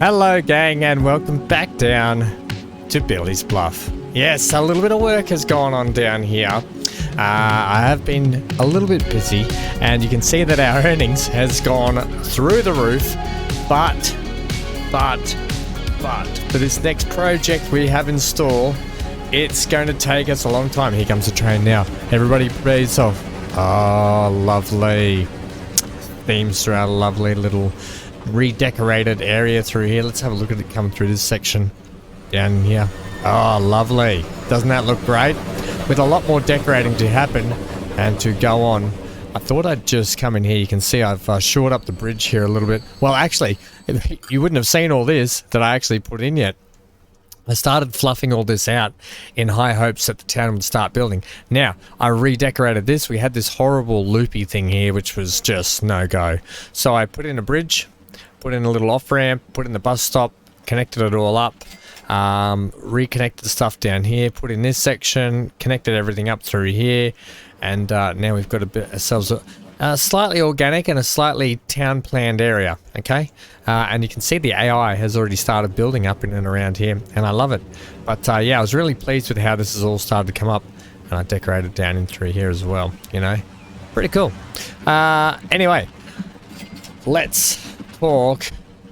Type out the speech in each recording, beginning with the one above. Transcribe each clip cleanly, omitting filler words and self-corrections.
Hello gang, and welcome back down to Billy's Bluff. Yes, a little bit of work has gone on down here. I have been a little bit busy, and you can see that our earnings has gone through the roof, but for this next project we have in store, it's going to take us a long time. Here comes the train now. Everybody prepare yourself. Oh, lovely themes throughout a lovely little redecorated area through here. Let's have a look at it coming through this section down here. Oh, lovely. Doesn't that look great? With a lot more decorating to happen and to go on, I thought I'd just come in here. You can see I've shored up the bridge here a little bit. Well, actually, you wouldn't have seen all this that I actually put in yet. I started fluffing all this out in high hopes that the town would start building. Now, I redecorated this. We had this horrible loopy thing here, which was just no-go. So I put in a bridge, put in a little off-ramp, put in the bus stop, connected it all up, reconnected the stuff down here, put in this section, connected everything up through here, and now we've got ourselves a slightly organic and a slightly town-planned area, okay? And you can see the AI has already started building up in and around here, and I love it. But yeah, I was really pleased with how this has all started to come up, and I decorated down in through here as well, you know? Pretty cool. Anyway, let's talk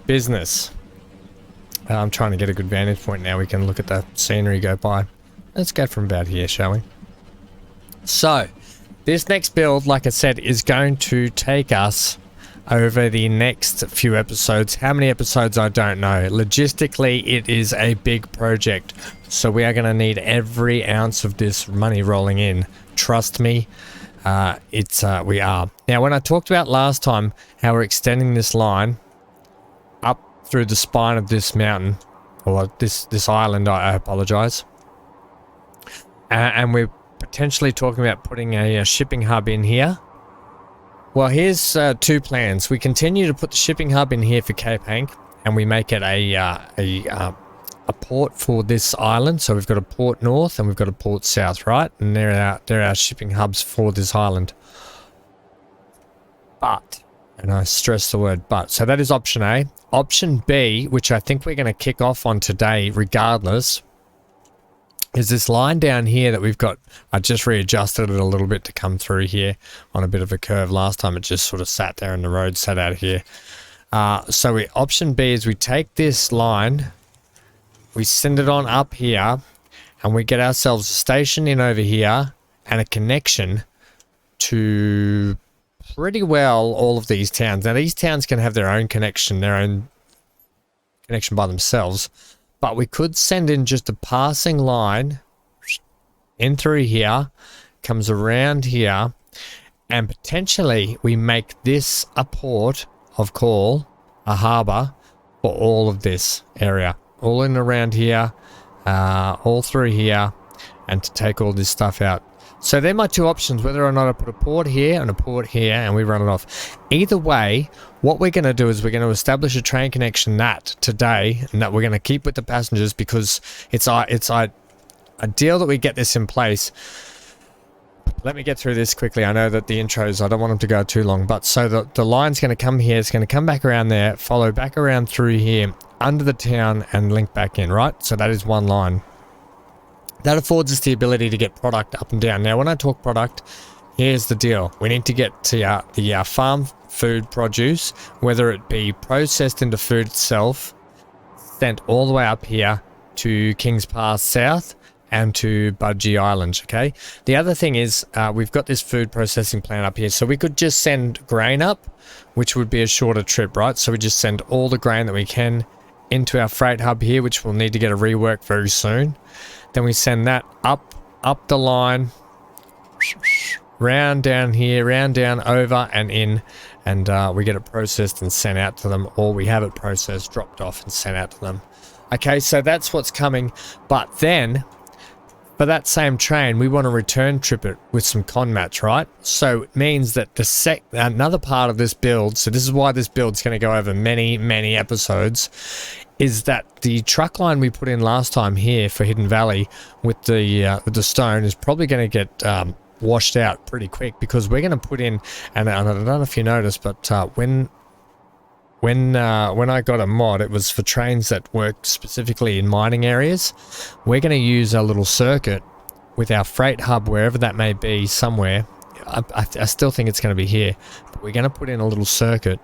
business. I'm trying to get a good vantage point now. We can look at the scenery go by. Let's go from about here, shall we? So, this next build, like I said, is going to take us over the next few episodes. How many episodes, I don't know. Logistically, it is a big project. So we are going to need every ounce of this money rolling in. Trust me. We are. Now, when I talked about last time how we're extending this line up through the spine of this mountain, or this island, I apologize. And we're potentially talking about putting a shipping hub in here. Well, here's two plans. We continue to put the shipping hub in here for Cape Hank, and we make it a port for this island. So we've got a port north and we've got a port south, right? And they're our shipping hubs for this island. But, and I stress the word but, so that is option A. Option B, which I think we're going to kick off on today regardless, is this line down here that we've got. I just readjusted it a little bit to come through here on a bit of a curve. Last time it just sort of sat there and the road sat out here. So option B is we take this line, we send it on up here, and we get ourselves a station in over here and a connection to pretty well all of these towns. Now, these towns can have their own connection by themselves. But we could send in just a passing line in through here, comes around here, and potentially we make this a port of call, a harbour, for all of this area. All in around here, all through here, and to take all this stuff out. So they're my two options, whether or not I put a port here and a port here and we run it off. Either way, what we're going to do is we're going to establish a train connection today, and that we're going to keep with the passengers, because it's ideal that we get this in place. Let me get through this quickly. I know that the intros, I don't want them to go too long, but so the line's going to come here, it's going to come back around there, follow back around through here, under the town, and link back in, right? So that is one line. That affords us the ability to get product up and down. Now, when I talk product, here's the deal. We need to get to the farm food produce, whether it be processed into food itself, sent all the way up here to Kings Pass South and to Budgie Island, okay? The other thing is we've got this food processing plant up here, so we could just send grain up, which would be a shorter trip, right? So we just send all the grain that we can into our freight hub here, which we'll need to get a rework very soon. Then we send that up the line, round down here, round down, over and in, and we get it processed and sent out to them, or we have it processed, dropped off and sent out to them. Okay, so that's what's coming. But then, for that same train, we want to return trip it with some conmats, right? So it means that another part of this build, so this is why this build's going to go over many, many episodes, is that the truck line we put in last time here for Hidden Valley with the stone is probably going to get washed out pretty quick, because we're going to put in, and I don't know if you noticed, but when when I got a mod, it was for trains that work specifically in mining areas. We're going to use a little circuit with our freight hub, wherever that may be, somewhere. I still think it's going to be here, but we're going to put in a little circuit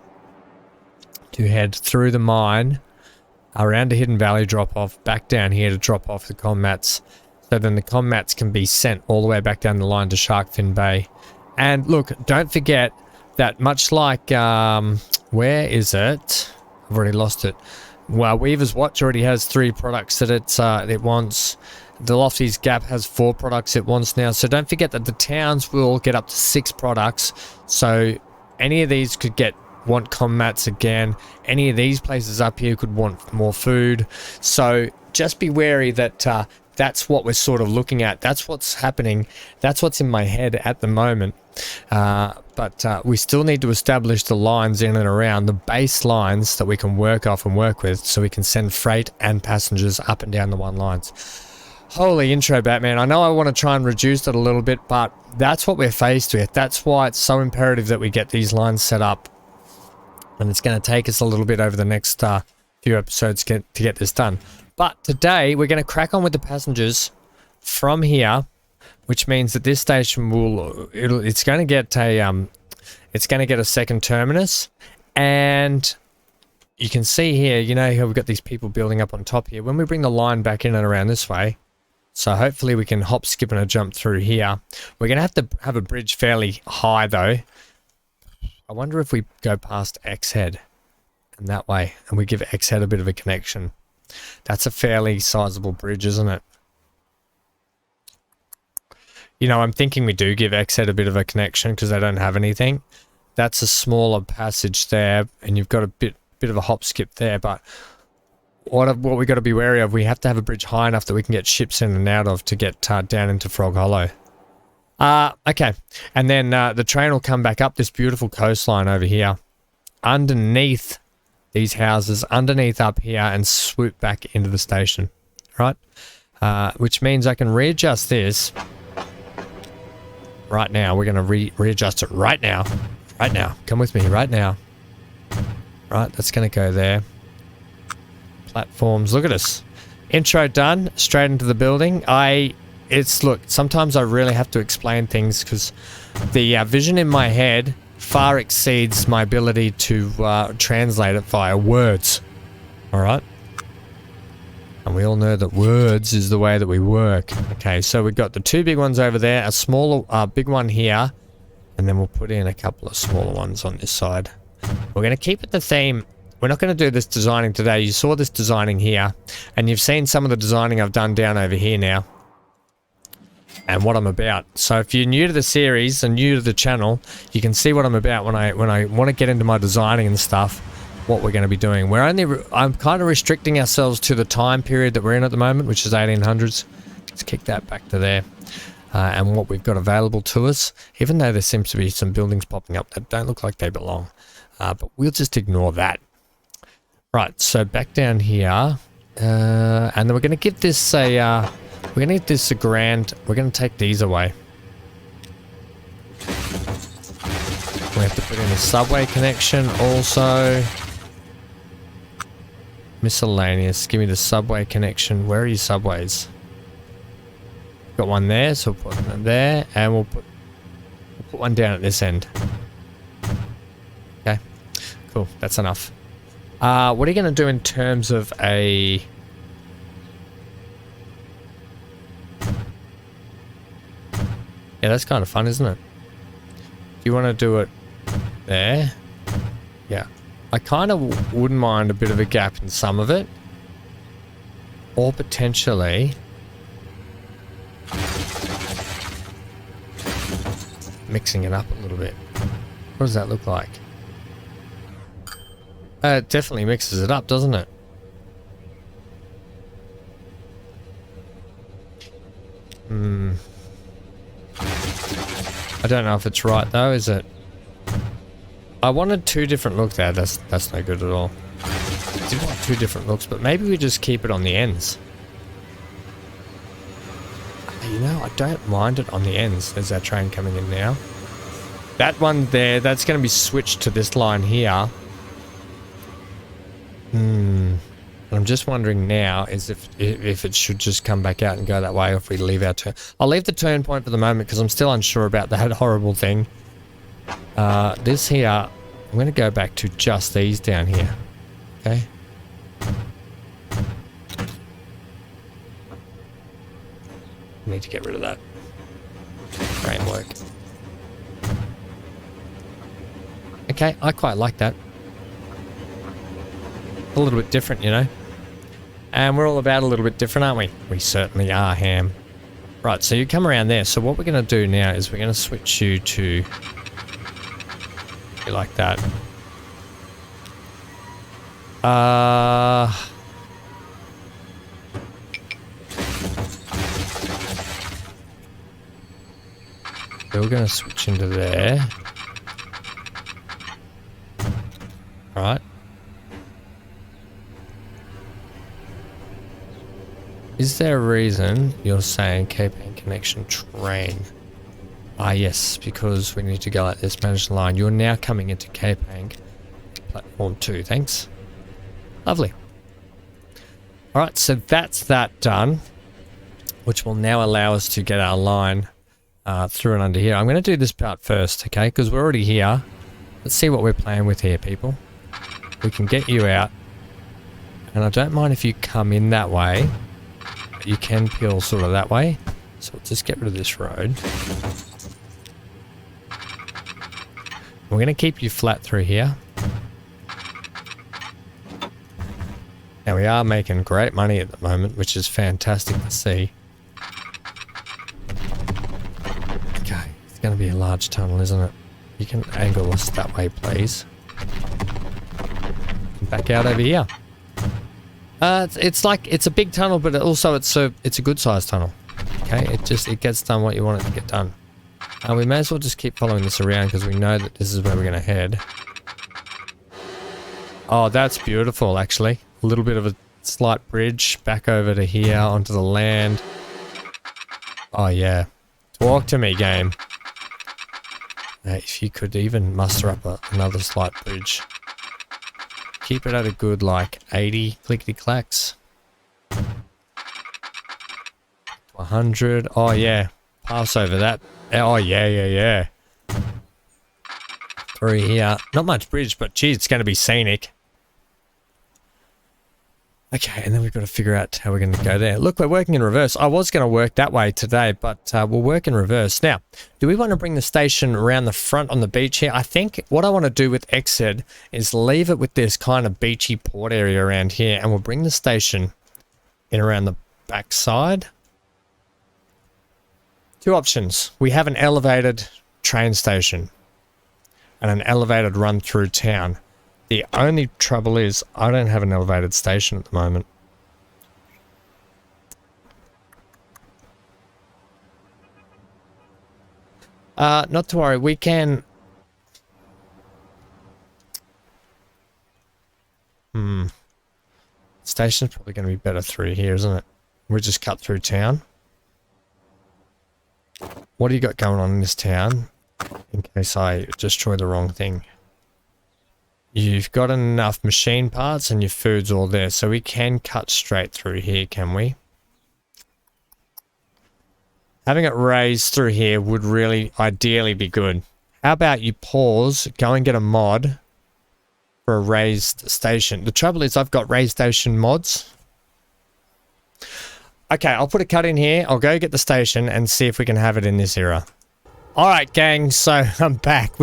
to head through the mine, around a hidden valley drop-off, back down here to drop off the comm mats, so then the comm mats can be sent all the way back down the line to Sharkfin Bay. And look, don't forget that much like, where is it? I've already lost it. Well, Weaver's Watch already has 3 products that it wants. The Lofty's Gap has 4 products it wants now. So don't forget that the towns will get up to 6 products. So any of these could want comm mats again. Any of these places up here could want more food. So just be wary that that's what we're sort of looking at. That's what's happening. That's what's in my head at the moment. But we still need to establish the lines in and around, the base lines that we can work off and work with, so we can send freight and passengers up and down the one lines. Holy intro, Batman. I know I want to try and reduce it a little bit, but that's what we're faced with. That's why it's so imperative that we get these lines set up. And it's going to take us a little bit over the next few episodes to get this done. But today we're going to crack on with the passengers from here, which means that this station it's going to get a second terminus. And you can see here, you know how we've got these people building up on top here. When we bring the line back in and around this way, so hopefully we can hop, skip and a jump through here. We're going to have a bridge fairly high though. I wonder if we go past X-Head and that way, and we give X-Head a bit of a connection. That's a fairly sizable bridge, isn't it? You know, I'm thinking we do give X-Head a bit of a connection because they don't have anything. That's a smaller passage there, and you've got a bit of a hop skip there, but what we got to be wary of, we have to have a bridge high enough that we can get ships in and out of to get down into Frog Hollow. Okay, and then the train will come back up this beautiful coastline over here, underneath these houses, underneath up here, and swoop back into the station, right? Which means I can readjust this right now. We're going to readjust it right now. Right now. Come with me right now. Right, that's going to go there. Platforms, look at us. Intro done, straight into the building. Look, sometimes I really have to explain things because the vision in my head far exceeds my ability to translate it via words. Alright? And we all know that words is the way that we work. Okay, so we've got the 2 big ones over there, a smaller, big one here, and then we'll put in a couple of smaller ones on this side. We're going to keep it the theme. We're not going to do this designing today. You saw this designing here, and you've seen some of the designing I've done down over here now, and what I'm about. So if you're new to the series and new to the channel, you can see what I'm about when I want to get into my designing and stuff, what we're going to be doing. I'm kind of restricting ourselves to the time period that we're in at the moment, which is 1800s. Let's kick that back to there. And what we've got available to us, even though there seems to be some buildings popping up that don't look like they belong. But we'll just ignore that. Right, so back down here, and then we're going to give this we're going to give this a grand, we're going to take these away. We have to put in a subway connection also. Miscellaneous, give me the subway connection. Where are your subways? Got one there, so we'll put one there, and we'll put one down at this end. Okay, cool, that's enough. What are you going to do in terms of a... Yeah, that's kind of fun, isn't it? Do you want to do it there? Yeah. I kind of wouldn't mind a bit of a gap in some of it. Or potentially... mixing it up a little bit. What does that look like? It definitely mixes it up, doesn't it? I don't know if it's right though, is it? I wanted 2 different looks there. That's no good at all. I did want 2 different looks, but maybe we just keep it on the ends. You know, I don't mind it on the ends. There's that train coming in now. That one there, that's going to be switched to this line here. I'm just wondering now is if it should just come back out and go that way, or if we leave our turn. I'll leave the turn point for the moment because I'm still unsure about that horrible thing. This here, I'm going to go back to just these down here. Okay. Need to get rid of that framework. Okay, I quite like that. A little bit different, you know. And we're all about a little bit different, aren't we? We certainly are, Ham. Right, so you come around there. So what we're going to do now is we're going to switch you to... like that. We're going to switch into there. Right. Is there a reason you're saying Cape Ann connection train? Ah, yes, because we need to go like this, manage the line. You're now coming into Cape Ann platform 2, thanks. Lovely. Alright, so that's that done, which will now allow us to get our line through and under here. I'm going to do this part first, okay, because we're already here. Let's see what we're playing with here, people. We can get you out, and I don't mind if you come in that way. You can peel sort of that way, so we'll just get rid of this road. We're going to keep you flat through here. Now we are making great money at the moment, which is fantastic to see. Okay, it's going to be a large tunnel, isn't it? You can angle us that way, please. Back out over here. It's like, it's a big tunnel, but also it's a good sized tunnel. Okay, it gets done what you want it to get done. We may as well just keep following this around because we know that this is where we're going to head. Oh, that's beautiful, actually. A little bit of a slight bridge back over to here onto the land. Oh, yeah. Talk to me, game. If you could even muster up another slight bridge. Keep it at a good, like, 80 clickety-clacks. 100. Oh, yeah. Pass over that. Oh, yeah. Through here. Not much bridge, but geez, it's going to be scenic. Okay, and then we've got to figure out how we're going to go there. Look, we're working in reverse. I was going to work that way today, but we'll work in reverse. Now, do we want to bring the station around the front on the beach here? I think what I want to do with Exed is leave it with this kind of beachy port area around here, and we'll bring the station in around the back side. Two options. We have an elevated train station and an elevated run through town. The only trouble is I don't have an elevated station at the moment. Not to worry, we can... Station's probably going to be better through here, isn't it? We just cut through town. What do you got going on in this town? In case I destroy the wrong thing. You've got enough machine parts and your food's all there, so we can cut straight through here, can we? Having it raised through here would really ideally be good. How about you pause, go and get a mod for a raised station. The trouble is I've got raised station mods. Okay, I'll put a cut in here. I'll go get the station and see if we can have it in this era. Alright gang, so I'm back.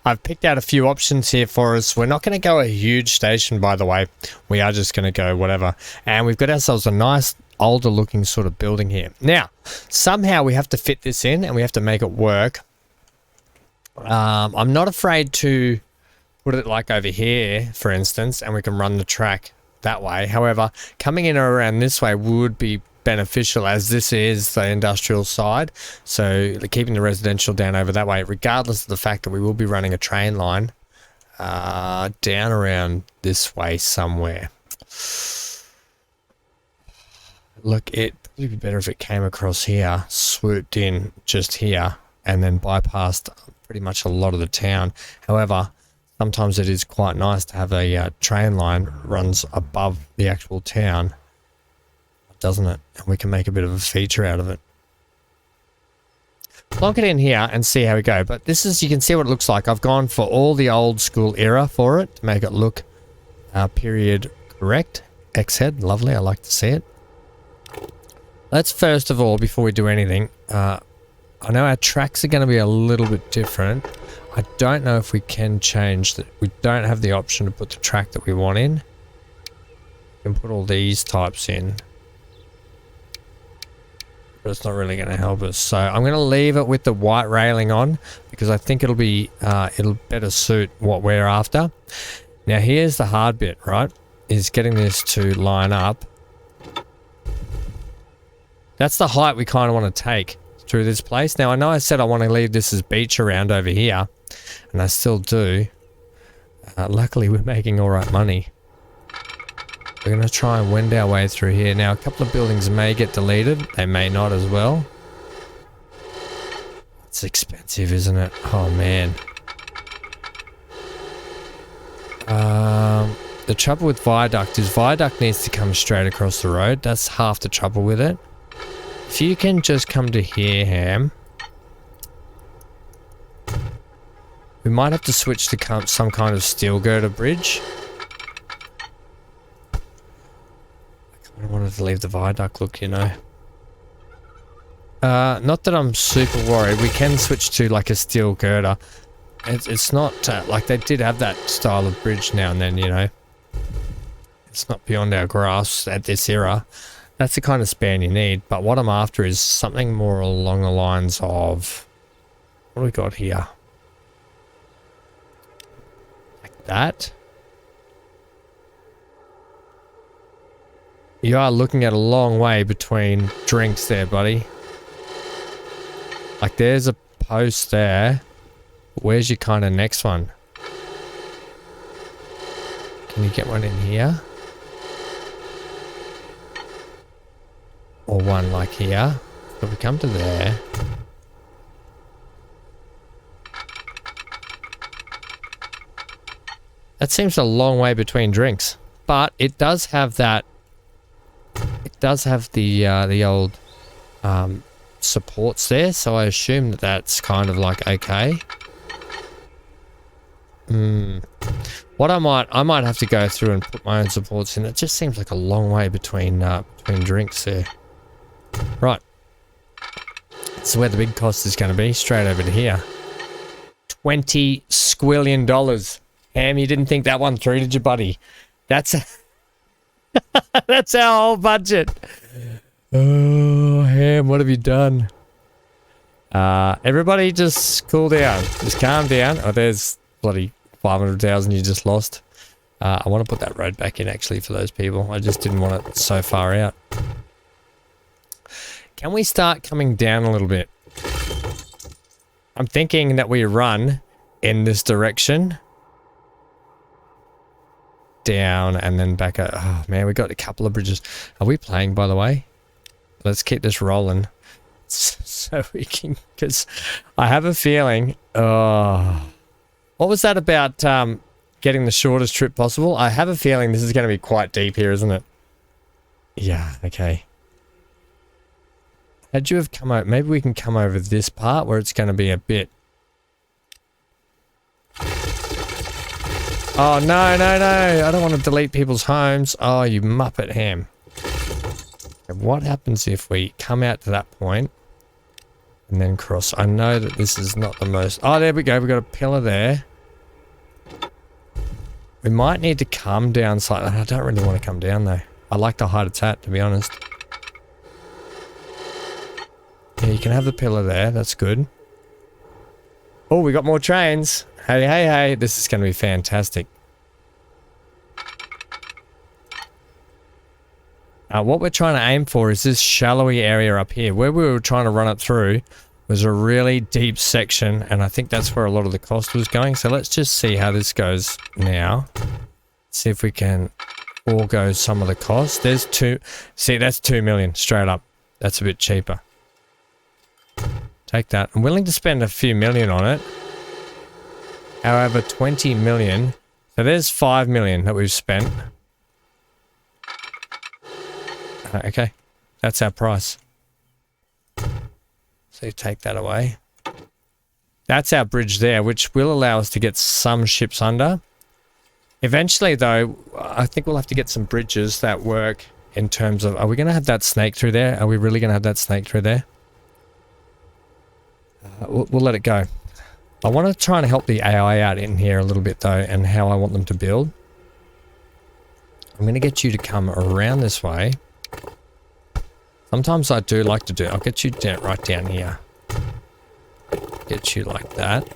I've picked out a few options here for us. We're not going to go a huge station, by the way. We are just going to go whatever. And we've got ourselves a nice older looking sort of building here. Now, somehow we have to fit this in and we have to make it work. I'm not afraid to put it like over here, for instance, and we can run the track that way. However, coming in around this way would be beneficial, as this is the industrial side, so keeping the residential down over that way, regardless of the fact that we will be running a train line down around this way somewhere. Look, it'd probably be better if it came across here, swooped in just here, and then bypassed pretty much a lot of the town. However, sometimes it is quite nice to have a train line runs above the actual town, doesn't it? And we can make a bit of a feature out of it. Plonk it in here and see how we go. But this is, you can see what it looks like. I've gone for all the old school era for it to make it look period correct. X-head, lovely. I like to see it. Let's first of all, before we do anything, I know our tracks are going to be a little bit different. I don't know if we can change that. We don't have the option to put the track that we want in. We can put all these types in, but it's not really going to help us. So I'm going to leave it with the white railing on because I think it'll be it'll better suit what we're after. Now here's the hard bit, right? Is getting this to line up. That's the height we kind of want to take through this place. Now I know I said I want to leave this as beach around over here, and I still do. Luckily we're making all right money. We're going to try and wend our way through here. Now, a couple of buildings may get deleted. They may not as well. It's expensive, isn't it? Oh, man. The trouble with viaduct is viaduct needs to come straight across the road. That's half the trouble with it. If you can just come to here, Ham. We might have to switch to some kind of steel girder bridge. I wanted to leave the viaduct look, you know. Not that I'm super worried. We can switch to like a steel girder. It's not like they did have that style of bridge now and then, you know. It's not beyond our grasp at this era. That's the kind of span you need. But what I'm after is something more along the lines of... What do we got here? Like that. You are looking at a long way between drinks there, buddy. Like there's a post there. Where's your kind of next one? Can you get one in here? Or one like here? If we come to there. That seems a long way between drinks. But it does have that. It does have the old supports there, so I assume that that's kind of like okay. What I might have to go through and put my own supports in. It just seems like a long way between drinks there. Right. So where the big cost is going to be, straight over to here. $20 squillion. Ham, you didn't think that one through, did you, buddy? That's that's our whole budget. Oh, Ham, what have you done? Everybody just cool down. Just calm down. Oh, there's bloody 500,000 you just lost. I want to put that road back in, actually, for those people. I just didn't want it so far out. Can we start coming down a little bit? I'm thinking that we run in this direction. Down and then back up. Oh man, we got a couple of bridges. Are we playing, by the way? Let's keep this rolling so we can, because I have a feeling. Oh, what was that about? Getting the shortest trip possible. I have a feeling this is going to be quite deep here, isn't it? Yeah. Okay. Had you have come out? Maybe we can come over this part where it's going to be a bit. Oh, no, no, no. I don't want to delete people's homes. Oh, you muppet Ham. And what happens if we come out to that point and then cross? I know that this is not the most... Oh, there we go. We've got a pillar there. We might need to come down slightly. I don't really want to come down, though. I like the height it's at, to be honest. Yeah, you can have the pillar there. That's good. Oh, we got more trains. Hey, hey, hey. This is going to be fantastic. What we're trying to aim for is this shallowy area up here. Where we were trying to run it through was a really deep section, and I think that's where a lot of the cost was going. So let's just see how this goes now. See if we can forego some of the cost. There's two. See, that's 2 million straight up. That's a bit cheaper. Take that. I'm willing to spend a few million on it. However, 20 million. So there's 5 million that we've spent. Okay, that's our price. So you take that away. That's our bridge there, which will allow us to get some ships under. Eventually, though, I think we'll have to get some bridges that work in terms of... Are we going to have that snake through there? Are we really going to have that snake through there? We'll let it go. I want to try and help the AI out in here a little bit, though, and how I want them to build. I'm going to get you to come around this way. Sometimes I do like to do... I'll get you down, right down here. Get you like that.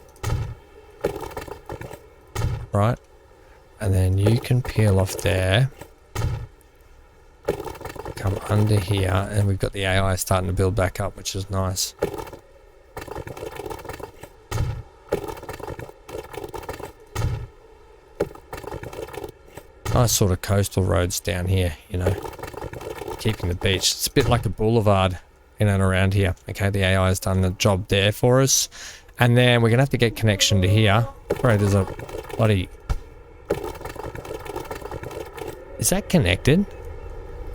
Right. And then you can peel off there. Come under here, and we've got the AI starting to build back up, which is nice. Nice sort of coastal roads down here, you know. Keeping the beach. It's a bit like a boulevard in and around here. Okay, the AI has done the job there for us. And then we're going to have to get connection to here. Bro, there's a bloody... Is that connected?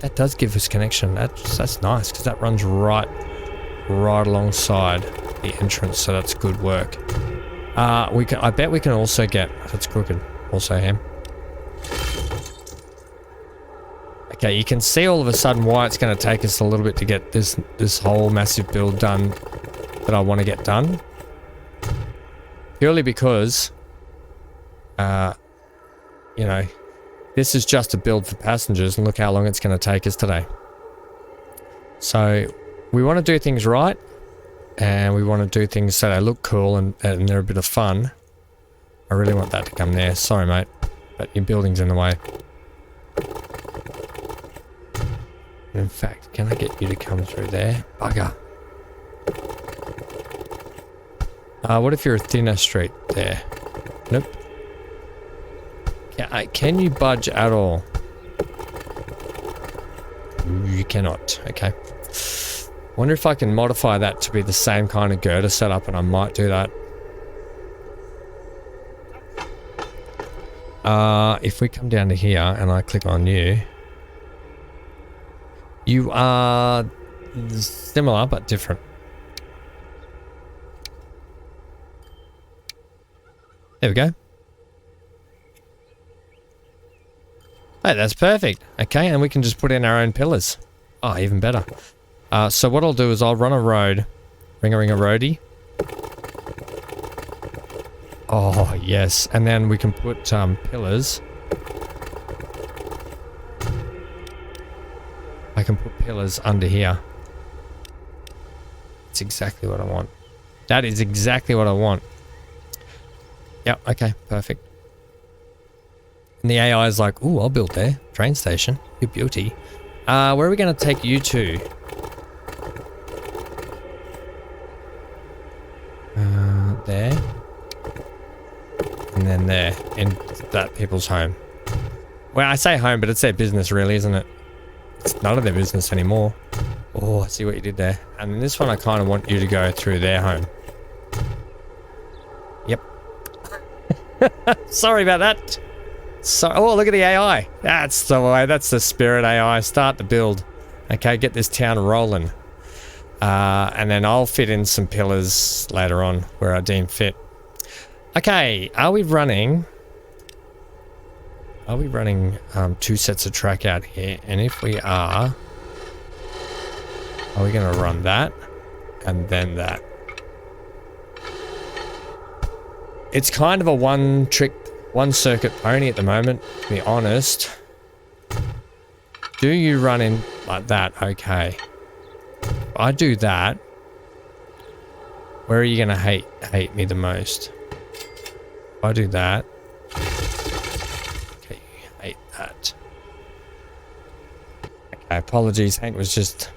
That does give us connection. That's nice, because that runs right alongside the entrance, so that's good work. I bet we can also get... That's crooked. Also him. Okay, you can see all of a sudden why it's going to take us a little bit to get this whole massive build done that I want to get done. Purely because, you know, this is just a build for passengers, and look how long it's going to take us today. So we want to do things right, and we want to do things so they look cool and they're a bit of fun. I really want that to come there. Sorry, mate, but your building's in the way. In fact, can I get you to come through there? Bugger. What if you're a thinner street there? Nope. Can you budge at all? You cannot. Okay. Wonder if I can modify that to be the same kind of girder setup, and I might do that. If we come down to here and I click on you, you are similar but different. There we go. Hey, that's perfect. Okay, and we can just put in our own pillars. Oh, even better. So what I'll do is I'll run a road. Ring-a-ring-a-roadie. Oh, yes. And then we can put pillars. I can put pillars under here. That's exactly what I want. That is exactly what I want. Yep, okay, perfect. And the AI is like, ooh, I'll build there. Train station. You beauty. Where are we going to take you to? There. And then there. In that people's home. Well, I say home, but it's their business really, isn't it? It's none of their business anymore. Oh, I see what you did there. And this one I kind of want you to go through their home. Yep. Sorry about that. So, oh, look at the AI. That's the way. That's the spirit AI. Start the build. Okay, get this town rolling. And then I'll fit in some pillars later on where I deem fit. Okay, are we running 2 sets of track out here? And if we are we going to run that and then that? It's kind of a one circuit pony at the moment, to be honest. Do you run in like that? Okay. If I do that, where are you going to hate me the most? If I do that. Okay, you hate that. Okay, apologies. Hank was just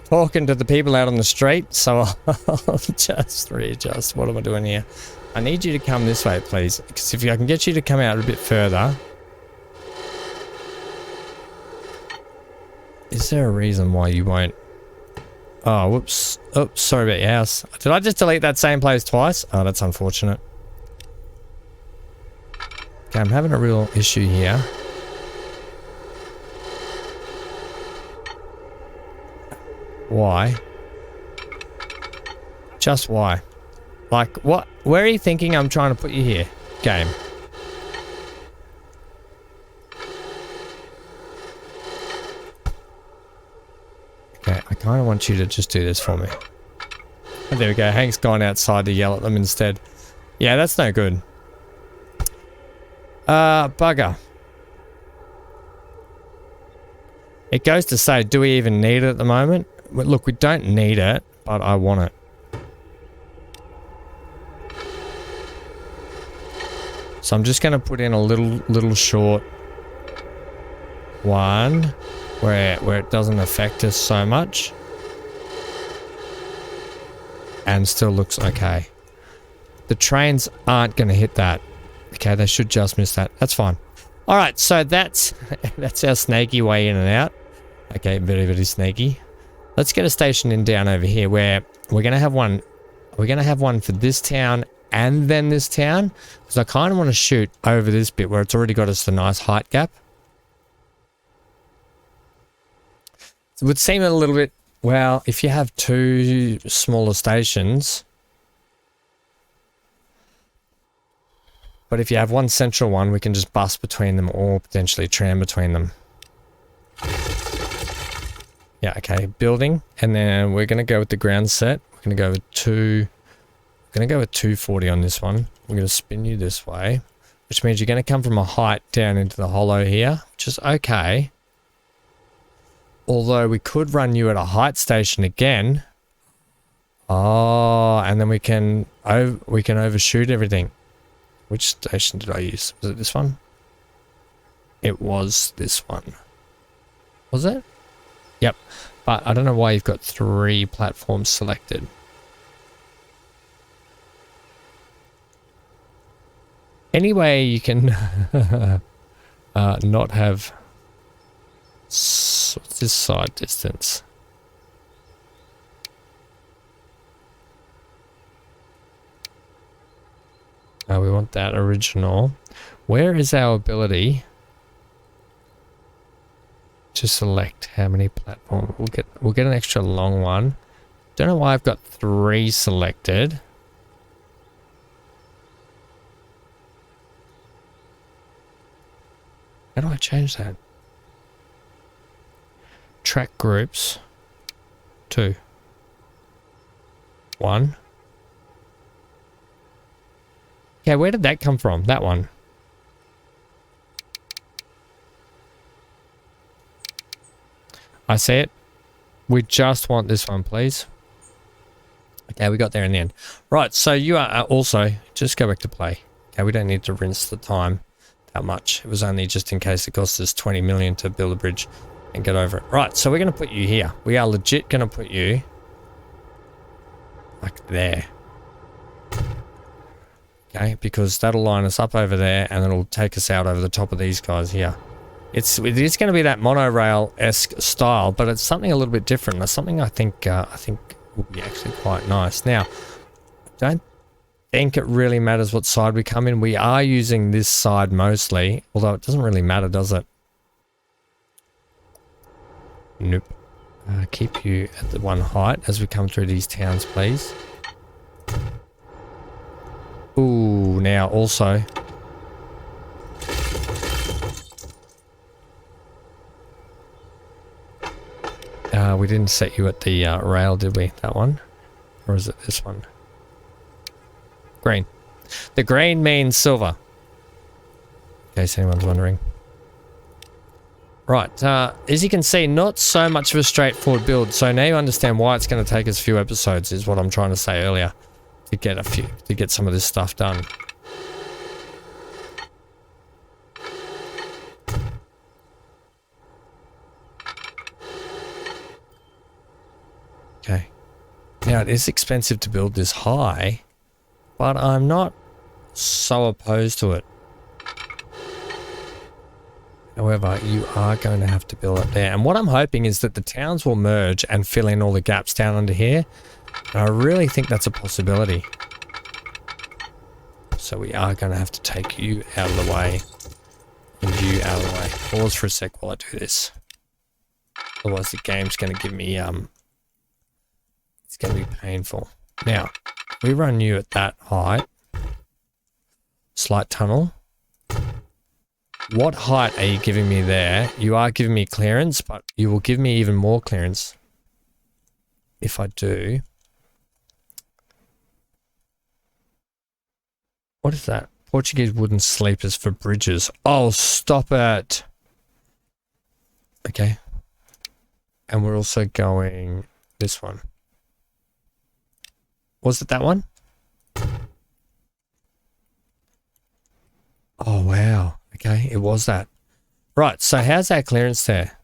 talking to the people out on the street, so I'll just readjust. What am I doing here? I need you to come this way, please, because if I can get you to come out a bit further. Is there a reason why you won't? Oh, whoops. Oops, sorry about your house. Did I just delete that same place twice? Oh, that's unfortunate. Okay, I'm having a real issue here. Why? Just why? Like, what? Where are you thinking I'm trying to put you here, game? Okay, I kind of want you to just do this for me. Oh, there we go. Hank's gone outside to yell at them instead. Yeah, that's no good. Bugger. It goes to say, do we even need it at the moment? Well, look, we don't need it, but I want it. So I'm just going to put in a little short one where it doesn't affect us so much. And still looks okay. The trains aren't going to hit that. Okay, they should just miss that. That's fine. All right, so that's our snaky way in and out. Okay, very, very snaky. Let's get a station in down over here where we're going to have one. We're going to have one for this town and then this town. Because I kind of want to shoot over this bit where it's already got us the nice height gap. It would seem a little bit, well, if you have two smaller stations. But if you have one central one, we can just bus between them or potentially tram between them. Yeah, okay, building. And then we're going to go with the ground set. We're going to go with 240 on this one. We're going to spin you this way, which means you're going to come from a height down into the hollow here, which is okay. Although we could run you at a height station again. Oh, and then we can overshoot everything. Which station did I use? Was it this one? It was this one. Was it? Yep. But I don't know why you've got 3 platforms selected. Anyway, you can not have... What's this side distance? We want that original. Where is our ability to select how many platforms? We'll get an extra long one. Don't know why I've got 3 selected. How do I change that? Track groups. 2. 1. Okay, where did that come from? That one. I see it. We just want this one, please. Okay, we got there in the end. Right, so you are also... Just go back to play. Okay, we don't need to rinse the time that much. It was only just in case it cost us 20 million to build a bridge and get over it. Right, so we're going to put you here. We are legit going to put you... like there. Okay, because that'll line us up over there and it'll take us out over the top of these guys here. It is going to be that monorail-esque style, but it's something a little bit different. That's something I think will be actually quite nice. Now, I don't think it really matters what side we come in. We are using this side mostly, although it doesn't really matter, does it? Nope. Keep you at the one height as we come through these towns, please. Ooh, now also... we didn't set you at the rail, did we? That one? Or is it this one? Green. The green means silver. In case anyone's wondering. Right, as you can see, not so much of a straightforward build. So now you understand why it's going to take us a few episodes, is what I'm trying to say earlier. To get some of this stuff done. Okay. Now it is expensive to build this high, but I'm not so opposed to it. However, you are going to have to build it there. And what I'm hoping is that the towns will merge and fill in all the gaps down under here. And I really think that's a possibility. So we are going to have to take you out of the way and you out of the way. Pause for a sec while I do this. Otherwise the game's going to give me, it's going to be painful. Now, we run you at that height. Slight tunnel. What height are you giving me there? You are giving me clearance, but you will give me even more clearance if I do. What is that? Portuguese wooden sleepers for bridges. Oh, stop it. Okay. And we're also going this one. Was it that one? Oh, wow. Okay, it was that. Right, so how's our clearance there?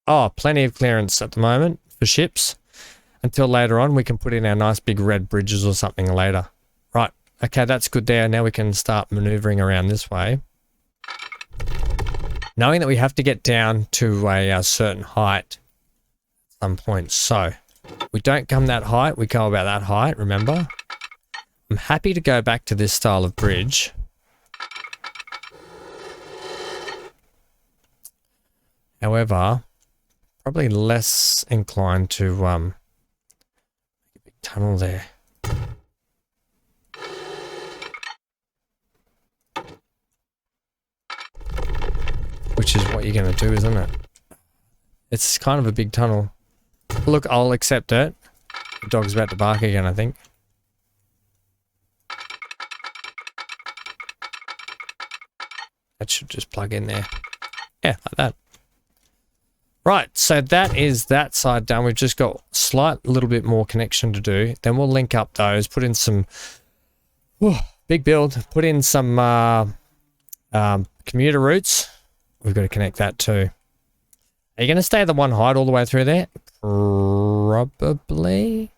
Oh, plenty of clearance at the moment for ships. Until later on, we can put in our nice big red bridges or something later. Right, okay, that's good there. Now we can start maneuvering around this way. Knowing that we have to get down to a certain height at some point. So, we don't come that height, we go about that height, remember? I'm happy to go back to this style of bridge. However, probably less inclined to make a big tunnel there. Which is what you're going to do, isn't it? It's kind of a big tunnel. Look, I'll accept it. The dog's about to bark again, I think. That should just plug in there. Yeah, like that. Right, so that is that side done. We've just got a slight little bit more connection to do. Then we'll link up those, put in some... big build. Put in some commuter routes. We've got to connect that too. Are you going to stay at the one height all the way through there? Probably.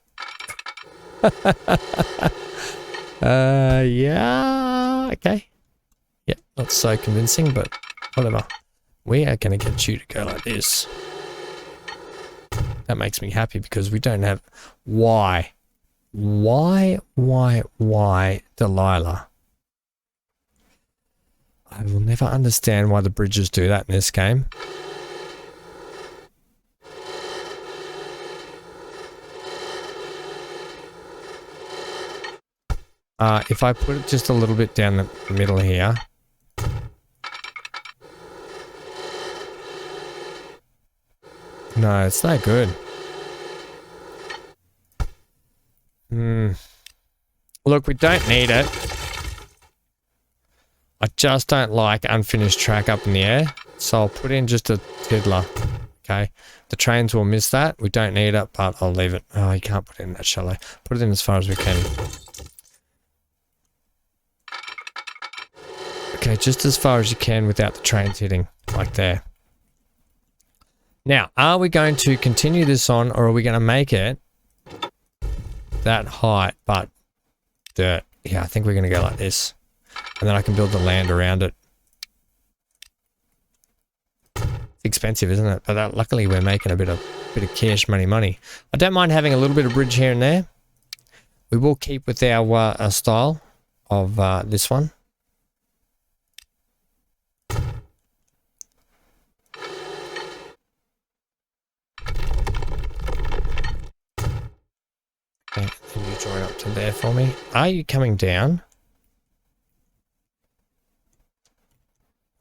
Yeah. Okay. Yep, not so convincing, but whatever. We are going to get you to go like this. That makes me happy because we don't have... Why? Why, Delilah? I will never understand why the bridges do that in this game. If I put it just a little bit down the middle here. No, it's not good. Look, we don't need it. I just don't like unfinished track up in the air. So I'll put in just a tiddler. Okay. The trains will miss that. We don't need it, but I'll leave it. Oh, you can't put it in that shallow. Put it in as far as we can. Okay, just as far as you can without the trains hitting. Like there. Now, are we going to continue this on, or are we going to make it that height, but dirt? Yeah, I think we're going to go like this. And then I can build the land around it. It's expensive, isn't it? But luckily we're making a bit of cash money. I don't mind having a little bit of bridge here and there. We will keep with our style of this one. Okay, then you join up to there for me. Are you coming down?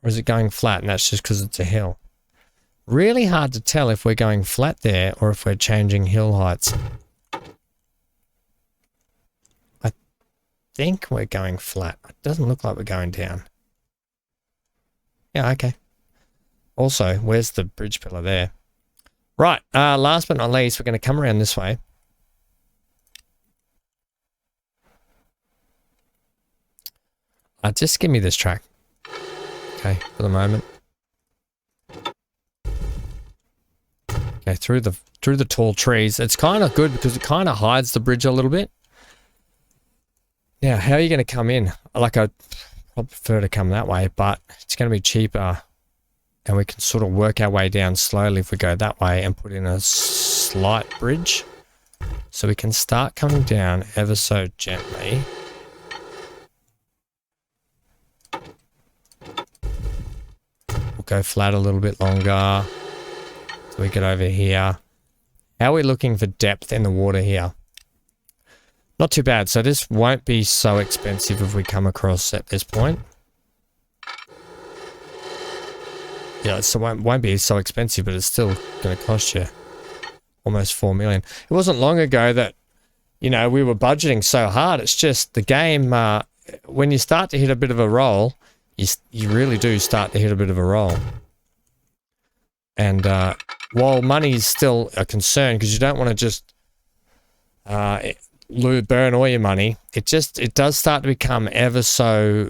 Or is it going flat and that's just because it's a hill? Really hard to tell if we're going flat there or if we're changing hill heights. I think we're going flat. It doesn't look like we're going down. Yeah, okay. Also, where's the bridge pillar there? Right, last but not least, we're going to come around this way. Just give me this track. Okay, for the moment. Okay, through the tall trees. It's kind of good because it kind of hides the bridge a little bit. Now, how are you going to come in? Like, I'd prefer to come that way, but it's going to be cheaper. And we can sort of work our way down slowly if we go that way and put in a slight bridge. So we can start coming down ever so gently. We'll go flat a little bit longer. So we get over here. How are we looking for depth in the water here? Not too bad. So this won't be so expensive if we come across at this point. Yeah, so it won't be so expensive, but it's still going to cost you almost 4 million. It wasn't long ago that, you know, we were budgeting so hard. It's just the game, when you start to hit a bit of a roll, you really do start to hit a bit of a roll. And while money is still a concern, because you don't want to just burn all your money, it does start to become ever so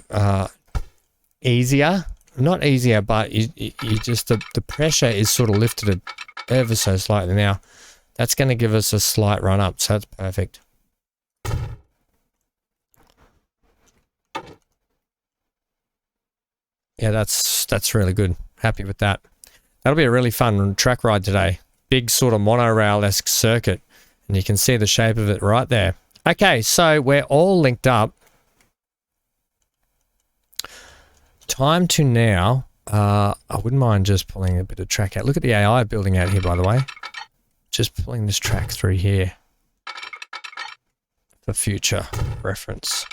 easier. Not easier, but you just the pressure is sort of lifted ever so slightly. Now that's going to give us a slight run up, so that's perfect. Yeah, that's really good. Happy with that. That'll be a really fun track ride today. Big sort of monorail-esque circuit, and you can see the shape of it right there. Okay, so we're all linked up. Time to now, I wouldn't mind just pulling a bit of track out. Look at the AI building out here, by the way. Just pulling this track through here for future reference.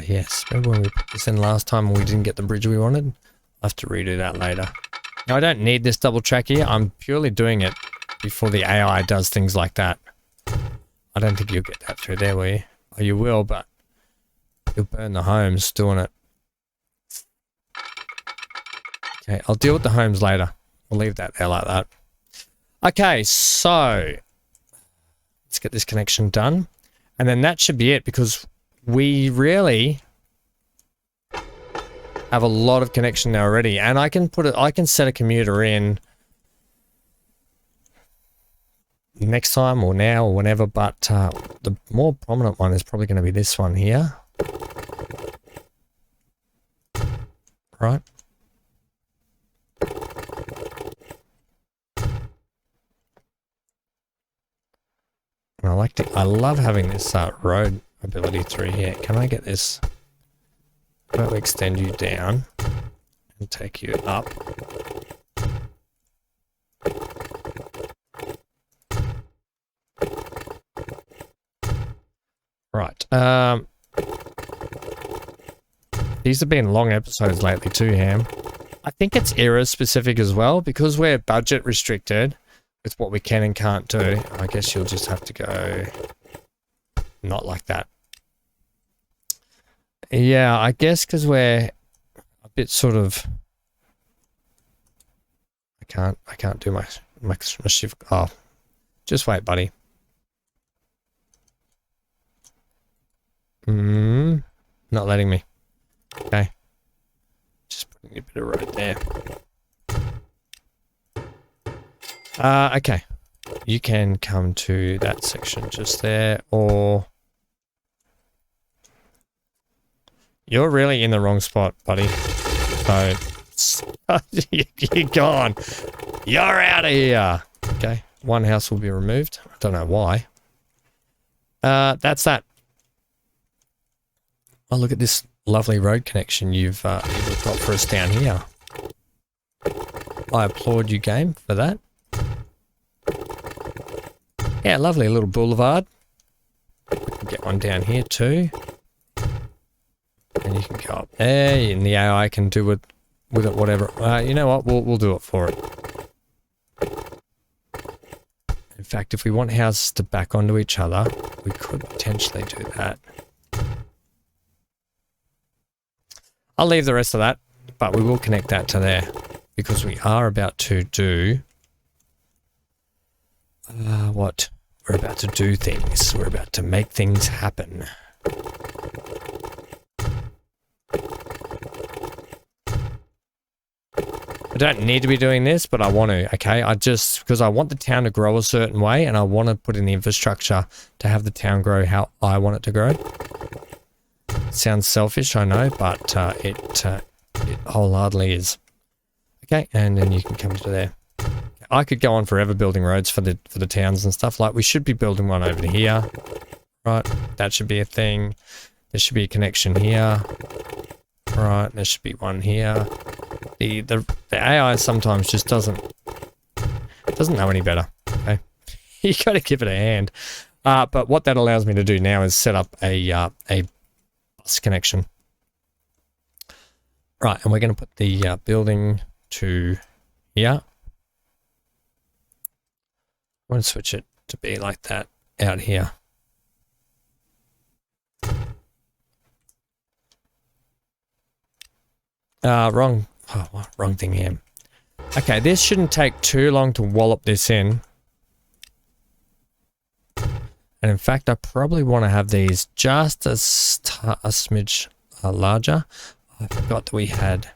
Yes, remember when we put this in last time and we didn't get the bridge we wanted? I'll have to redo that later. Now, I don't need this double track here. I'm purely doing it before the AI does things like that. I don't think you'll get that through there, will you? Oh, you will, but you'll burn the homes doing it. Okay, I'll deal with the homes later. We'll leave that there like that. Okay, so let's get this connection done. And then that should be it, because we really have a lot of connection now already. And I can set a commuter in next time or now or whenever, but the more prominent one is probably going to be this one here. Right. And I love having this road ability through here. Can I get this? How about we extend you down and take you up? Right. These have been long episodes lately too, Ham. I think it's era specific as well, because we're budget restricted with what we can and can't do. I guess you'll just have to go not like that. Yeah, I guess because we're a bit sort of... I can't do my shift. Oh, just wait, buddy. Not letting me. Okay. Just putting a bit of road there. Okay. You can come to that section just there, or... You're really in the wrong spot, buddy. So, you're gone. You're out of here. Okay. One house will be removed. I don't know why. That's that. Oh, look at this lovely road connection you've got for us down here. I applaud you, game, for that. Yeah, lovely little boulevard. We can get one down here too. And you can go up there, and the AI can do with it whatever. You know what? We'll do it for it. In fact, if we want houses to back onto each other, we could potentially do that. I'll leave the rest of that, but we will connect that to there, because we are about to do what? We're about to do things. We're about to make things happen. I don't need to be doing this, but I want to, okay? Because I want the town to grow a certain way, and I want to put in the infrastructure to have the town grow how I want it to grow. Sounds selfish, I know, but it wholeheartedly is. Okay, and then you can come to there. I could go on forever building roads for the towns and stuff. Like, we should be building one over here, right? That should be a thing. There should be a connection here. Right, there should be one here. The AI sometimes just doesn't know any better. Okay, you got to give it a hand. But what that allows me to do now is set up a bus connection. Right, and we're going to put the building to here. I'm going to switch it to be like that out here. Wrong thing here. Okay, this shouldn't take too long to wallop this in. And in fact, I probably want to have these just a smidge larger. I forgot that we had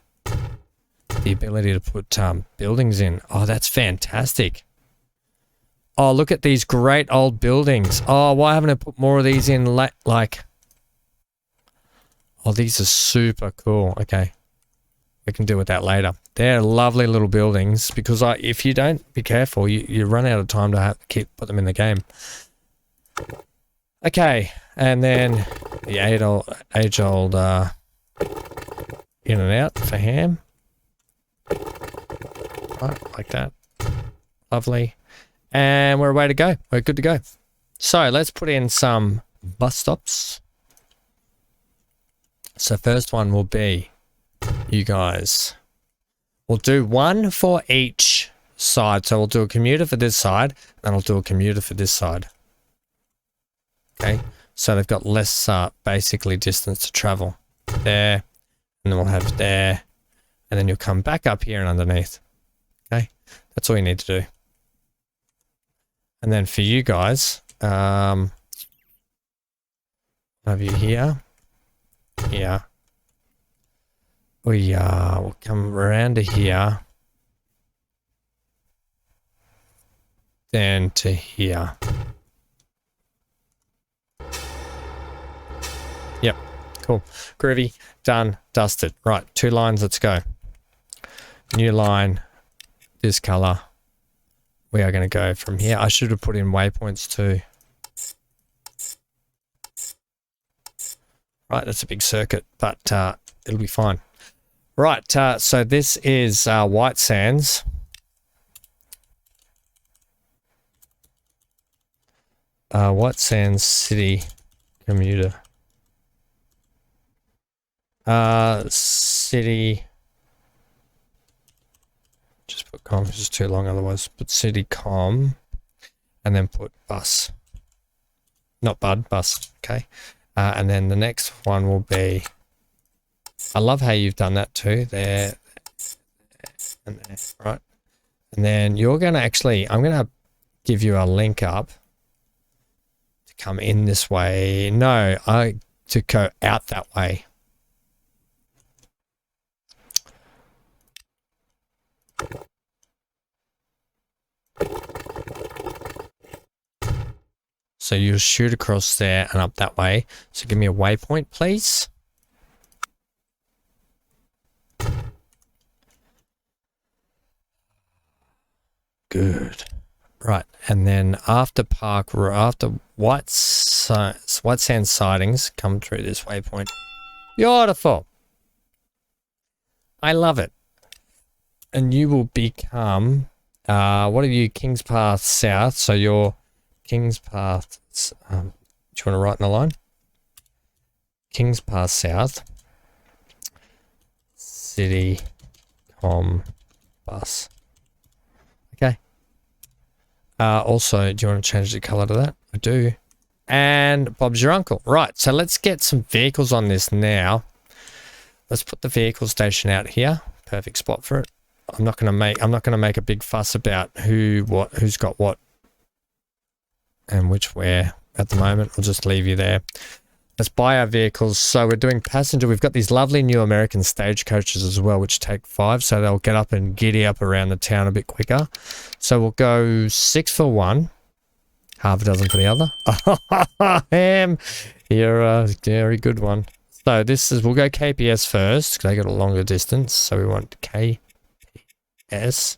the ability to put buildings in. Oh, that's fantastic. Oh, look at these great old buildings. Oh, why haven't I put more of these in? Like, oh, these are super cool. Okay. We can deal with that later. They're lovely little buildings because if you don't be careful, you run out of time to put them in the game. Okay, and then the age-old in and out for ham. Right, like that. Lovely. And we're ready to go. We're good to go. So let's put in some bus stops. So first one will be you guys. We'll do one for each side. So we'll do a commuter for this side, and I'll do a commuter for this side. Okay, so they've got less basically distance to travel. There, and then we'll have there, and then you'll come back up here and underneath. Okay, that's all you need to do. And then for you guys, have you here, here. We'll come around to here, then to here. Yep, cool. Groovy, done, dusted. Right, 2 lines, let's go. New line, this color. We are going to go from here. I should have put in waypoints too. Right, that's a big circuit, but it'll be fine. Right, so this is White Sands. White Sands City commuter. City. Just put com, it's just too long otherwise. Put city com, and then put bus. Not bud, bus. Okay. And then the next one will be. I love how you've done that too. There, and there, right? And then you're going to actually, I'm going to give you a link up to come in this way. No, to go out that way. So you'll shoot across there and up that way. So give me a waypoint, please. Good. Right, and then after White Sand sidings, come through this waypoint. Beautiful. I love it. And you will become, what are you, Kings Path South? So you're Kings Path, do you want to write in the line? Kings Path South, City Com Bus. Okay. Also, do you want to change the color to that? I do. And Bob's your uncle. Right, so let's get some vehicles on this now. Let's put the vehicle station out here. Perfect spot for it. I'm not going to make a big fuss about who's got what and which where at the moment. I'll just leave you there. Let's buy our vehicles. So we're doing passenger. We've got these lovely new American stagecoaches as well, which take 5, so they'll get up and giddy up around the town a bit quicker. So we'll go 6 for one, half a dozen for the other. Ham, you're a very good one. So we'll go KPS first because they got a longer distance. So we want KPS,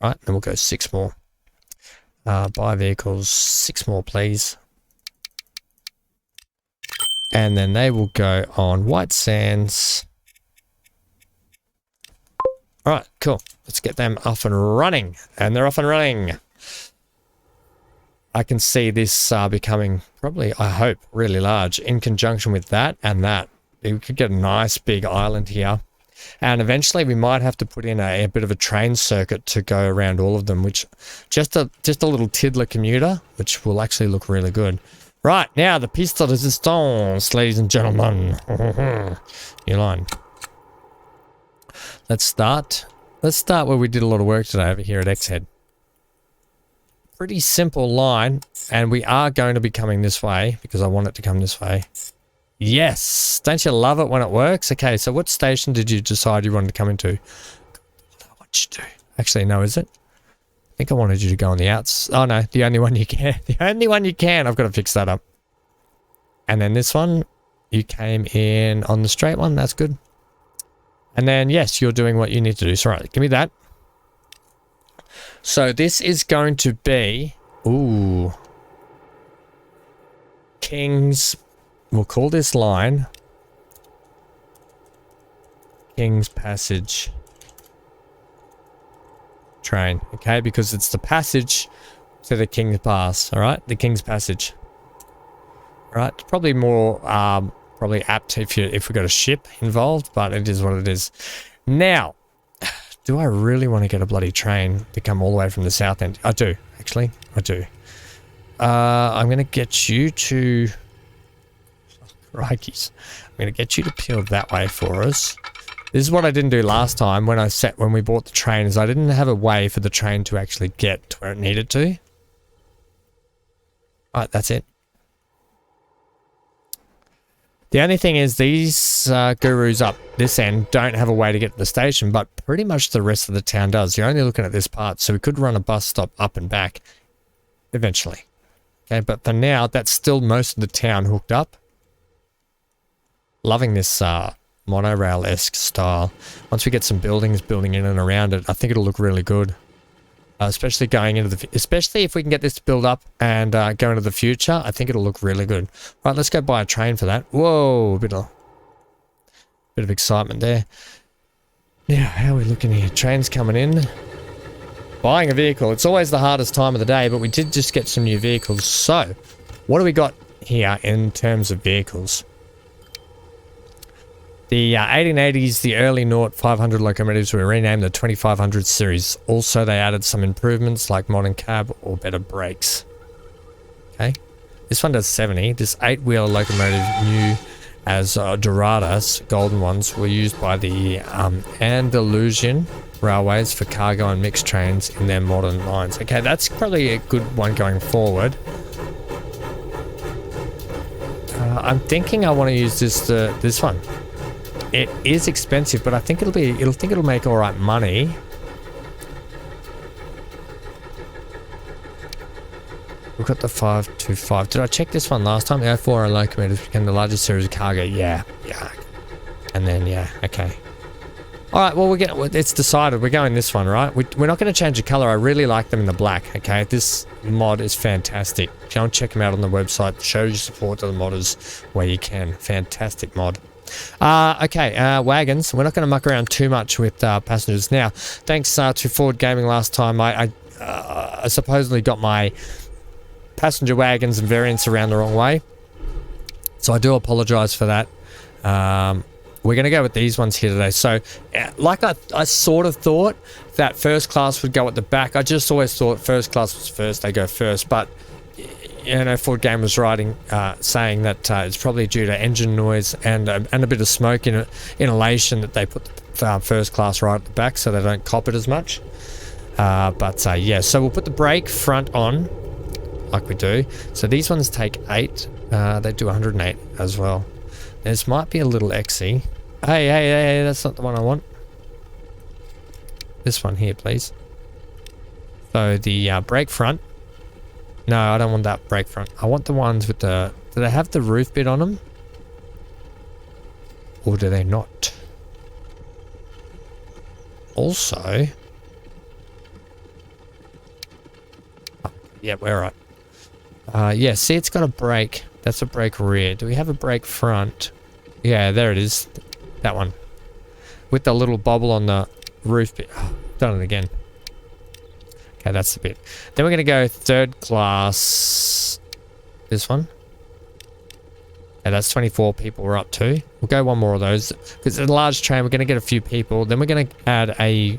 right? Then we'll go 6 more. Buy vehicles, 6 more, please. And then they will go on White Sands All right, cool. Let's get them off and running. And they're off and running. I can see this becoming probably, I hope, really large in conjunction with that and that. We could get a nice big island here. And eventually we might have to put in a bit of a train circuit to go around all of them, which just a little tiddler commuter, which will actually look really good. Right, now the piece de resistance, ladies and gentlemen. New line. Let's start where we did a lot of work today over here at X-Head. Pretty simple line, and we are going to be coming this way because I want it to come this way. Yes! Don't you love it when it works? Okay, so what station did you decide you wanted to come into? What do I want you to do? Actually, no, is it? I think I wanted you to go on the outs. Oh no, the only one you can. The only one you can. I've got to fix that up. And then this one, you came in on the straight one. That's good. And then, yes, you're doing what you need to do. So, right, give me that. So, this is going to be... Ooh. King's... We'll call this line... King's Passage... train, okay? Because it's the passage to the King's Pass, alright? The King's Passage. Alright, it's probably more... probably apt if we got a ship involved, but it is what it is. Now, do I really want to get a bloody train to come all the way from the south end? I do, actually. I do. I'm going to get you to... Oh, crikeys. I'm going to get you to peel that way for us. This is what I didn't do last time when we bought the train, is I didn't have a way for the train to actually get to where it needed to. Alright, that's it. The only thing is these gurus up this end don't have a way to get to the station, but pretty much the rest of the town does. You're only looking at this part, so we could run a bus stop up and back eventually. Okay, but for now, that's still most of the town hooked up. Loving this monorail-esque style. Once we get some buildings building in and around it, I think it'll look really good. Especially going into the... Especially if we can get this to build up and go into the future, I think it'll look really good. Right, let's go buy a train for that. Whoa, a bit of excitement there. Now, how are we looking here? Trains coming in. Buying a vehicle. It's always the hardest time of the day, but we did just get some new vehicles. So, what do we got here in terms of vehicles? The 1880s, the early 0500 locomotives were renamed the 2500 series. Also, they added some improvements like modern cab or better brakes. Okay. This one does 70. This 8-wheel locomotive, new as Doradas, golden ones, were used by the Andalusian railways for cargo and mixed trains in their modern lines. Okay, that's probably a good one going forward. I'm thinking I want to use this one. It is expensive, but I think it'll make all right money. We've got the 525. Did I check this one last time? The 04 locomotives became the largest series of cargo. Yeah. And then, yeah, okay. All right, well, it's decided. We're going this one, right? We're not going to change the color. I really like them in the black, okay? This mod is fantastic. Go and check them out on the website. Show your support to the modders where you can. Fantastic mod. Okay, wagons. We're not going to muck around too much with passengers. Now, thanks to Ford Gaming last time, I supposedly got my passenger wagons and variants around the wrong way. So I do apologize for that. We're going to go with these ones here today. So, like I sort of thought that first class would go at the back. I just always thought first class was first. They go first. But, you know, Ford Game was writing, saying that it's probably due to engine noise and a bit of smoke inhalation that they put the first class right at the back so they don't cop it as much. Yeah, so we'll put the brake front on like we do. So these ones take 8. They do 108 as well. This might be a little XE. Hey, that's not the one I want. This one here, please. So the brake front. No, I don't want that brake front. I want the ones with the... Do they have the roof bit on them? Or do they not? Also... Oh, yeah, we're right. Yeah, see, it's got a brake. That's a brake rear. Do we have a brake front? Yeah, there it is. That one. With the little bobble on the roof bit. Oh, done it again. Okay, that's the bit. Then we're going to go third class. This one. Yeah, that's 24 people we're up to. We'll go one more of those. Because it's a large train, we're going to get a few people. Then we're going to add a...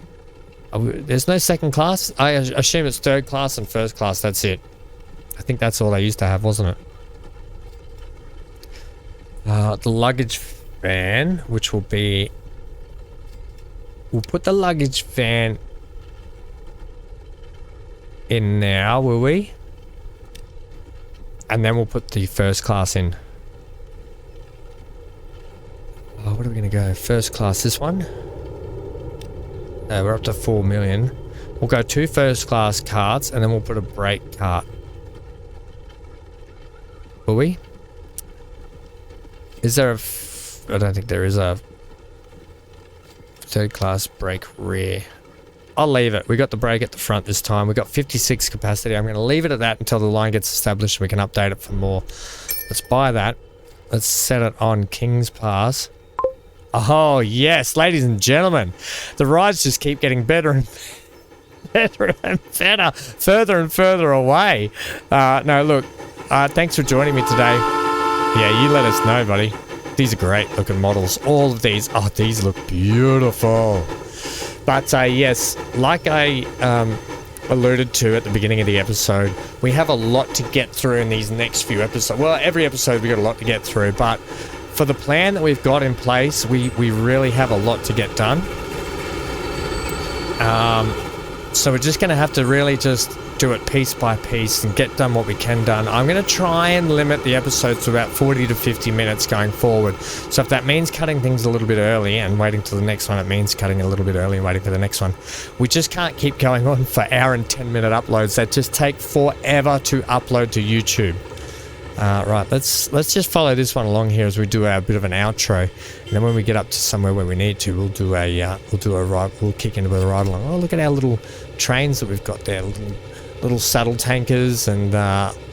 there's no second class? I assume it's third class and first class. That's it. I think that's all they used to have, wasn't it? The luggage van, which will be... We'll put the luggage van in now, will we? And then we'll put the first class in. Oh, what are we going to go? First class, this one? No, we're up to 4 million. We'll go 2 first class carts and then we'll put a brake cart. Will we? Is there a... I don't think there is a third class brake rear. I'll leave it. We got the brake at the front this time. We got 56 capacity. I'm going to leave it at that until the line gets established and we can update it for more. Let's buy that. Let's set it on King's Pass. Oh, yes, ladies and gentlemen. The rides just keep getting better and better and better. Further and further away. No, look. Thanks for joining me today. Yeah, you let us know, buddy. These are great looking models. All of these. Oh, these look beautiful. But yes, like I alluded to at the beginning of the episode, we have a lot to get through in these next few episodes. Well, every episode we got a lot to get through, but for the plan that we've got in place, we really have a lot to get done. So we're just going to have to really just do it piece by piece and get done what we can done. I'm going to try and limit the episodes to about 40 to 50 minutes going forward. So if that means cutting things a little bit early and waiting till the next one, it means cutting a little bit early and waiting for the next one. We just can't keep going on for hour and 10-minute uploads that just take forever to upload to YouTube. Right, let's just follow this one along here as we do our bit of an outro, and then when we get up to somewhere where we need to, we'll kick into a ride along. Oh, look at our little trains that we've got there, little saddle tankers, and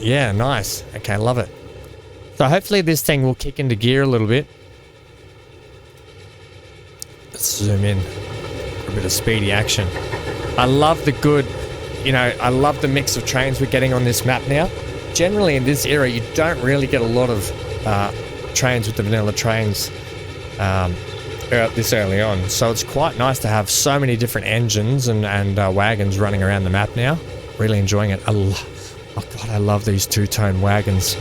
yeah, nice. Okay, love it. So hopefully this thing will kick into gear a little bit. Let's zoom in for a bit of speedy action. I love the good, I love the mix of trains we're getting on this map now. Generally in this era, you don't really get a lot of trains with the vanilla trains this early on. So it's quite nice to have so many different engines and wagons running around the map now. Really enjoying it. Oh God, I love these two-tone wagons.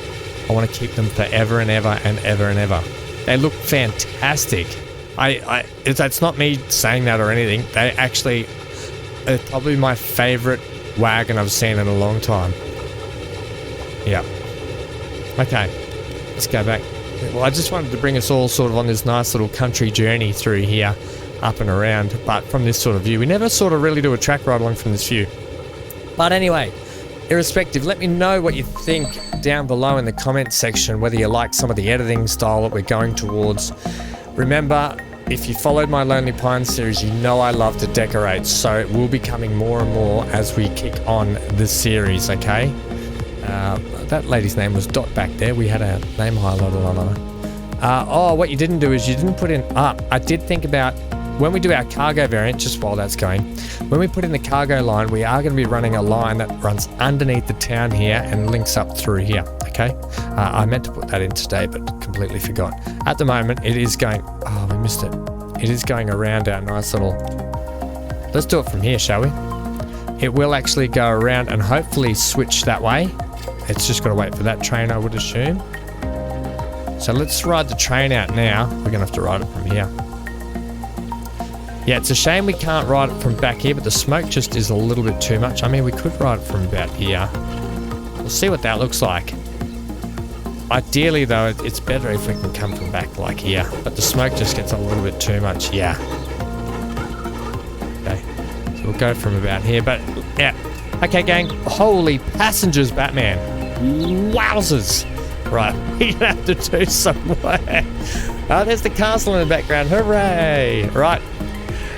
I want to keep them forever and ever and ever and ever. They look fantastic. That's not me saying that or anything. They actually are probably my favorite wagon I've seen in a long time. Yeah. Okay. Let's go back. Well, I just wanted to bring us all sort of on this nice little country journey through here, up and around, but from this sort of view. We never sort of really do a track ride along from this view. But anyway, irrespective, let me know what you think down below in the comments section, whether you like some of the editing style that we're going towards. Remember, if you followed my Lonely Pines series, you know I love to decorate, so it will be coming more and more as we kick on this series, okay? That lady's name was Dot back there. We had a name highlighted on her. Oh, what you didn't do is you didn't put in... I did think about... When we do our cargo variant, just while that's going, when we put in the cargo line, we are going to be running a line that runs underneath the town here and links up through here, okay? I meant to put that in today, but completely forgot. At the moment, it is going... Oh, we missed it. It is going around our nice little... Let's do it from here, shall we? It will actually go around and hopefully switch that way. It's just got to wait for that train, I would assume. So let's ride the train out now. We're going to have to ride it from here. Yeah, it's a shame we can't ride it from back here, but the smoke just is a little bit too much. I mean, we could ride it from about here. We'll see what that looks like. Ideally, though, it's better if we can come from back like here. But the smoke just gets a little bit too much. Yeah. Okay. So we'll go from about here. But, yeah. Okay, gang. Holy passengers, Batman. Wowzers. Right. We're going to have to do some work. Oh, there's the castle in the background. Hooray. Right.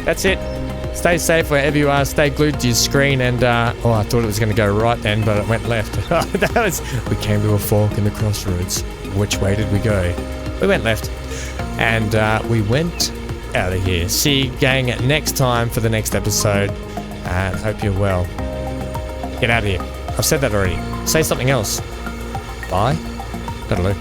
That's it. Stay safe wherever you are. Stay glued to your screen. And, oh, I thought it was going to go right then, but it went left. We came to a fork in the crossroads. Which way did we go? We went left. And we went out of here. See you, gang, next time for the next episode. And hope you're well. Get out of here. I've said that already. Say something else. Bye. Toodaloo.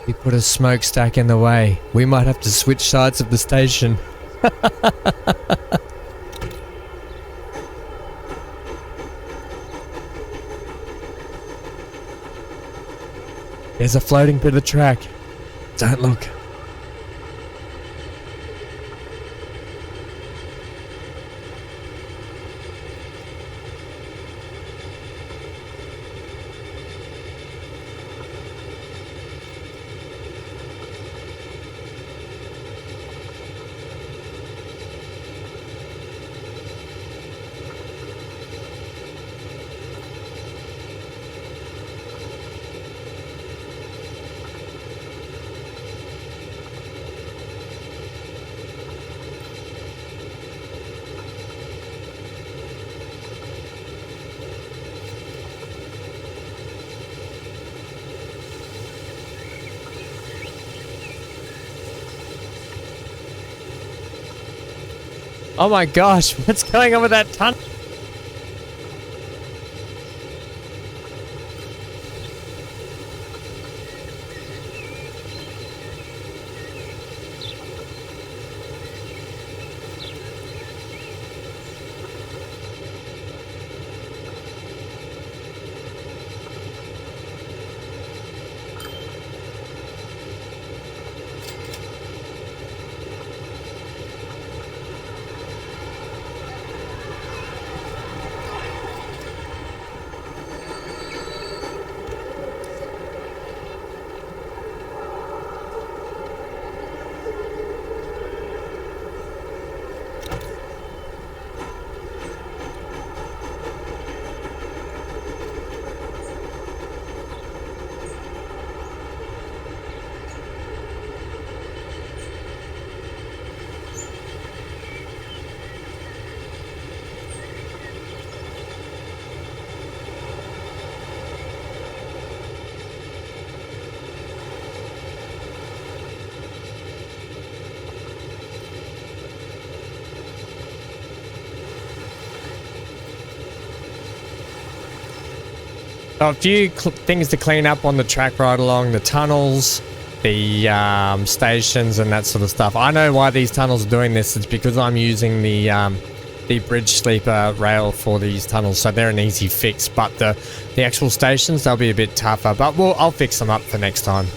You put a smokestack in the way. We might have to switch sides of the station. There's a floating bit of track. Don't look. Oh my gosh, what's going on with that tunnel? So a few things to clean up on the track right along the tunnels, the stations and that sort of stuff. I know why these tunnels are doing this. It's because I'm using the bridge sleeper rail for these tunnels, so they're an easy fix. But the actual stations, they'll be a bit tougher, but I'll fix them up for next time.